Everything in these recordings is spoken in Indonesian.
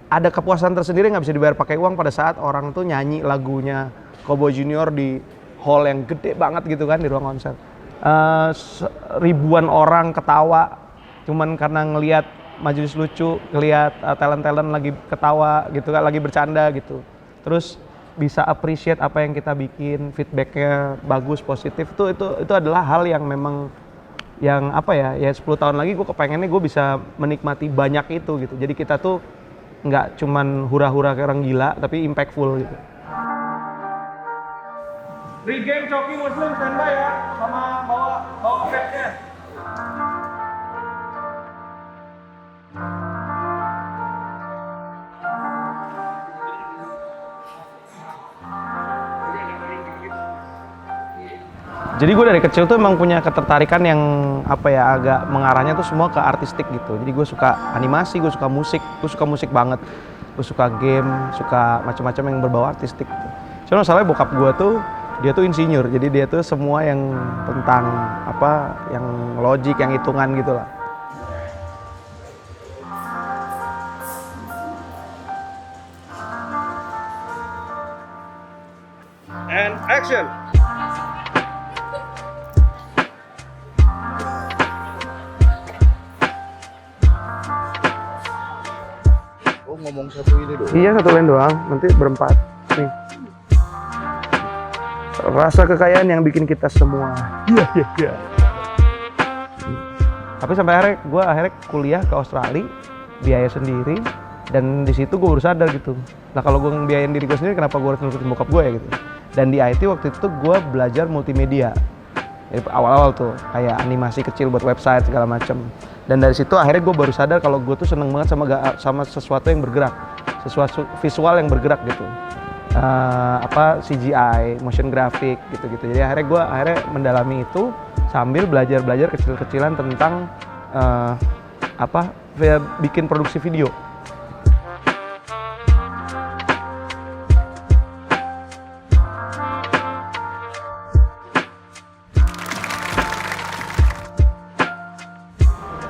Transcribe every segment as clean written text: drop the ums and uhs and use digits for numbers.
ada kepuasan tersendiri nggak bisa dibayar pakai uang pada saat orang tuh nyanyi lagunya Cowboy Junior di hall yang gede banget gitu kan, di ruang konser. Ribuan orang ketawa cuman karena ngelihat majelis lucu, ngelihat talent-talent lagi ketawa gitu kan, lagi bercanda gitu. Terus bisa appreciate apa yang kita bikin, feedbacknya bagus, positif, itu adalah hal yang memang yang apa ya 10 tahun lagi gue kepengennya gue bisa menikmati banyak itu gitu. Jadi kita tuh nggak cuman hura-hura kayak orang gila, tapi impactful gitu. Regain Coki Muslim standby ya, sama bawa petnya. Jadi gue dari kecil tuh emang punya ketertarikan yang apa ya, agak mengarahnya tuh semua ke artistik gitu. Jadi gue suka animasi, gue suka musik banget. Gue suka game, suka macam-macam yang berbau artistik gitu. Cuma masalahnya bokap gue tuh, dia tuh insinyur. Jadi dia tuh semua yang tentang apa, yang logik, yang hitungan gitu lah. And action! Ngomong satu ini doang. Iya, satu line doang, nanti berempat. Nih. Rasa kekayaan yang bikin kita semua. Iya. Tapi sampai akhirnya kuliah ke Australia, biaya sendiri, dan di situ gue baru sadar gitu. Nah kalau gue ngebiayain diri gue sendiri, kenapa gue harus nurutin bokap gue ya gitu. Dan di IT waktu itu gue belajar multimedia. Jadi awal-awal tuh kayak animasi kecil buat website segala macem. Dan dari situ akhirnya gue baru sadar kalau gue tuh seneng banget sama sesuatu yang bergerak, sesuatu visual yang bergerak gitu. CGI, motion graphic gitu-gitu. Jadi akhirnya mendalami itu sambil belajar kecil-kecilan tentang bikin produksi video.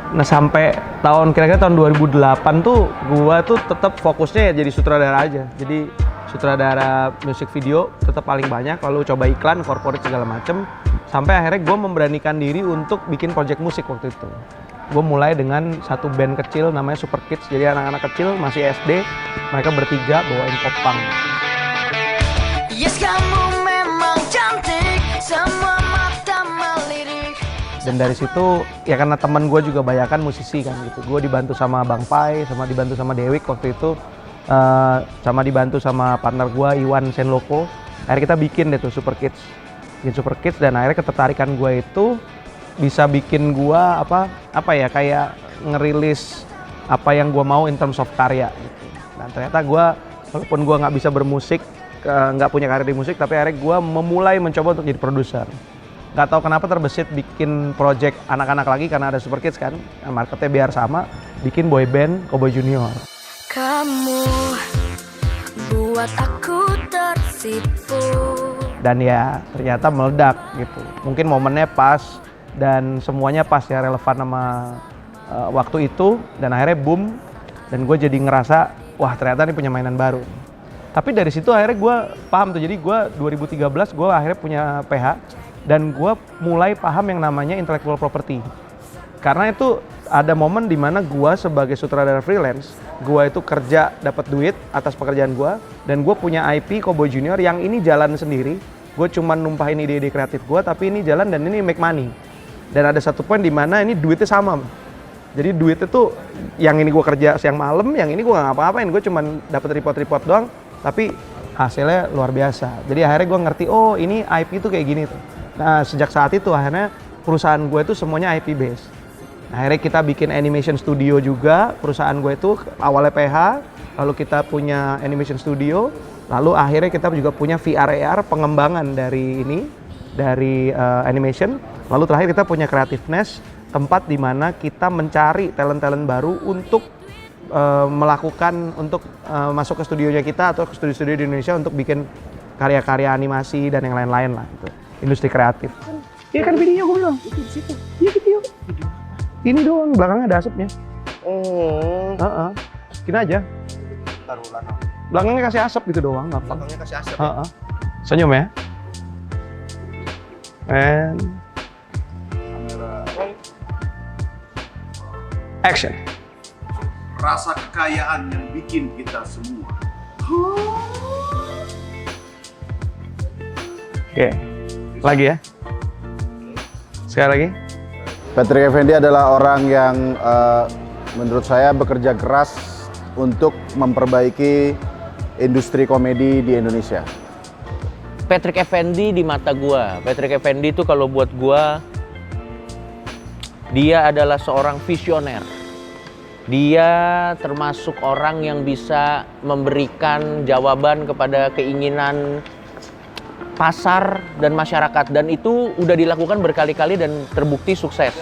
Nah sampai kira-kira tahun 2008 tuh gua tuh tetap fokusnya ya jadi sutradara aja. Jadi sutradara musik video tetap paling banyak, lalu coba iklan, corporate segala macem. Sampai akhirnya gua memberanikan diri untuk bikin project musik waktu itu. Gue mulai dengan satu band kecil namanya Super Kids. Jadi anak-anak kecil masih SD, mereka bertiga bawain pop punk. Yes, kamu memang cantik, semua mata melirik. Dan dari situ ya karena teman gue juga banyakan musisi kan gitu. Gue dibantu sama Bang Pai, sama dibantu sama Dewik waktu itu, sama dibantu sama partner gue Iwan Senloko. Akhirnya kita bikin deh tuh Super Kids, dan akhirnya ketertarikan gue itu bisa bikin gue kayak ngerilis apa yang gue mau in terms of karya gitu. Dan ternyata gue walaupun gue nggak bisa bermusik, nggak punya karir di musik, tapi akhirnya gue memulai mencoba untuk jadi produser. Nggak tahu kenapa terbesit bikin project anak-anak lagi karena ada Super Kids kan, marketnya biar sama, bikin boy band Cowboy Junior. Kamu buat aku tersipu. Dan ya ternyata meledak gitu. Mungkin momennya pas dan semuanya pas ya, relevan sama waktu itu, dan akhirnya boom, dan gue jadi ngerasa wah ternyata ini punya mainan baru. Tapi dari situ akhirnya gue paham tuh, jadi gue 2013 gue akhirnya punya PH. Dan gue mulai paham yang namanya intellectual property. Karena itu ada momen dimana gue sebagai sutradara freelance, gue itu kerja dapat duit atas pekerjaan gue, dan gue punya IP Cowboy Junior yang ini jalan sendiri. Gue cuma numpahin ide-ide kreatif gue, tapi ini jalan dan ini make money. Dan ada satu poin dimana ini duitnya sama. Jadi duitnya tuh yang ini gue kerja siang malam, yang ini gue nggak ngapa-ngapain, gue cuma dapat report-report doang, tapi hasilnya luar biasa. Jadi akhirnya gue ngerti, oh ini IP tuh kayak gini tuh. Nah sejak saat itu akhirnya perusahaan gue itu semuanya IP based. Nah, akhirnya kita bikin animation studio juga. Perusahaan gue itu awalnya PH, lalu kita punya animation studio, lalu akhirnya kita juga punya VR AR pengembangan dari animation. Lalu terakhir kita punya Creativeness, tempat di mana kita mencari talent-talent baru untuk masuk ke studionya kita atau ke studio-studio di Indonesia untuk bikin karya-karya animasi dan yang lain-lain lah gitu. Industri kreatif. Iya kan videonya gue bilang. Itu di situ. Iya video. Ini doang, belakangnya ada asapnya. Gini aja. taruh lanang. Belakangnya kasih asap gitu doang, gampang. Belakangnya kasih asap. Heeh. Senyum ya. And Kamera. action. Rasa kekayaan yang bikin kita semua. Oke. Lagi ya. Sekali lagi. Patrick Effendi adalah orang yang menurut saya bekerja keras untuk memperbaiki industri komedi di Indonesia. Patrick Effendi di mata gua, Patrick Effendi itu kalau buat gua dia adalah seorang visioner. Dia termasuk orang yang bisa memberikan jawaban kepada keinginan pasar dan masyarakat, dan itu udah dilakukan berkali-kali dan terbukti sukses.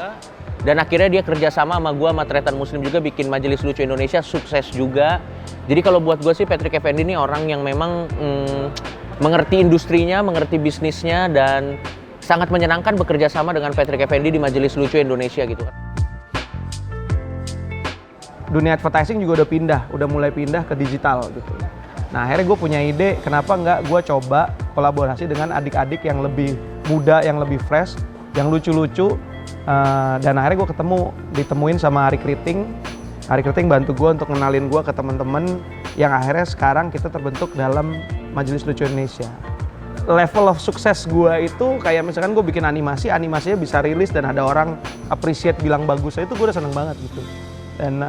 Dan akhirnya dia kerjasama sama gua, sama Tretan Muslim juga, bikin Majelis Lucu Indonesia, sukses juga. Jadi kalau buat gua sih Patrick Effendi ini orang yang memang mengerti industrinya, mengerti bisnisnya, dan sangat menyenangkan bekerja sama dengan Patrick Effendi di Majelis Lucu Indonesia gitu kan. Dunia advertising juga udah mulai pindah ke digital gitu. Nah akhirnya gue punya ide, kenapa nggak gue coba kolaborasi dengan adik-adik yang lebih muda, yang lebih fresh, yang lucu-lucu. Dan akhirnya gue ditemuin sama Ari Kriting. Ari Kriting bantu gue untuk kenalin gue ke teman-teman yang akhirnya sekarang kita terbentuk dalam Majelis Lucu Indonesia. Level of sukses gue itu kayak misalkan gue bikin animasinya bisa rilis dan ada orang appreciate bilang bagus, itu gue udah seneng banget gitu. Dan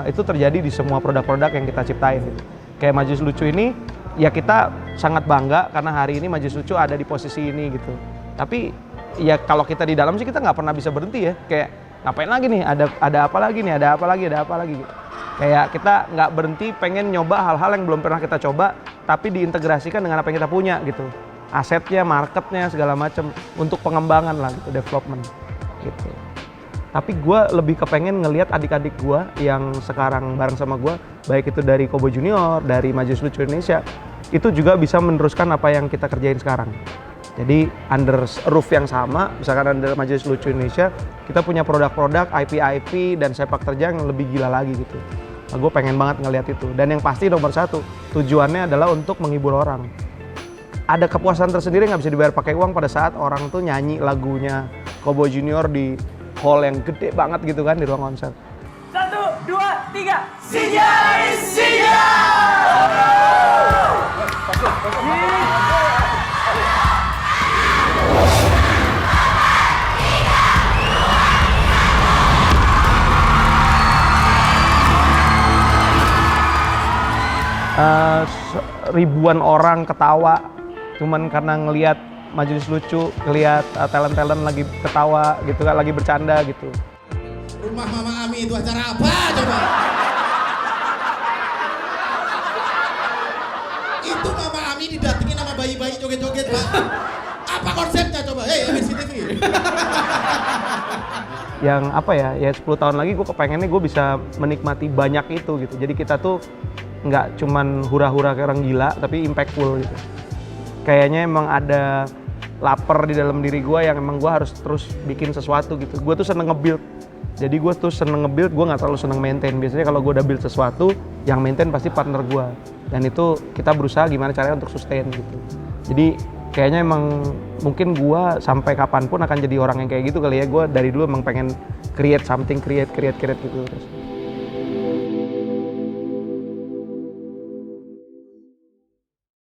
itu terjadi di semua produk-produk yang kita ciptain gitu. Kayak Majelis Lucu ini, ya kita sangat bangga karena hari ini Majelis Lucu ada di posisi ini gitu. Tapi ya kalau kita di dalam sih kita nggak pernah bisa berhenti ya. Kayak ngapain lagi nih, ada apa lagi nih, ada apa lagi gitu. Kayak kita nggak berhenti pengen nyoba hal-hal yang belum pernah kita coba, tapi diintegrasikan dengan apa yang kita punya gitu. Asetnya, marketnya, segala macam untuk pengembangan lah gitu, development gitu. Tapi gue lebih kepengen ngelihat adik-adik gue yang sekarang bareng sama gue, baik itu dari Kobo Junior, dari Majelis Lucu Indonesia, itu juga bisa meneruskan apa yang kita kerjain sekarang. Jadi under roof yang sama, misalkan under Majelis Lucu Indonesia, kita punya produk-produk, IP dan sepak terjang yang lebih gila lagi gitu. Nah, gue pengen banget ngelihat itu. Dan yang pasti nomor satu, tujuannya adalah untuk menghibur orang. Ada kepuasan tersendiri nggak bisa dibayar pakai uang pada saat orang tuh nyanyi lagunya Kobo Junior di hall yang gede banget gitu kan, di ruang konser. 1, 2, 3, Sinyal is sinyal! Ribuan orang ketawa cuman karena ngelihat Majelis Lucu, ngelihat talent-talent lagi ketawa gitu kan, lagi bercanda gitu. Rumah Mama Ami itu acara apa coba? Itu Mama Ami didatengin sama bayi-bayi joget-joget, Pak. Apa konsepnya coba? Hei, MNC TV. Yang apa ya 10 tahun lagi gue kepengennya gue bisa menikmati banyak itu gitu. Jadi kita tuh nggak cuman hura-hura kayak orang gila, tapi impactful gitu. Kayaknya emang ada lapar di dalam diri gue yang emang gue harus terus bikin sesuatu gitu. Gue tuh seneng nge-build. Jadi gue tuh seneng nge-build, gue nggak terlalu seneng maintain. Biasanya kalau gue udah build sesuatu, yang maintain pasti partner gue. Dan itu kita berusaha gimana caranya untuk sustain gitu. Jadi kayaknya emang mungkin gue sampai kapanpun akan jadi orang yang kayak gitu kali ya. Gue dari dulu emang pengen create something, create gitu terus.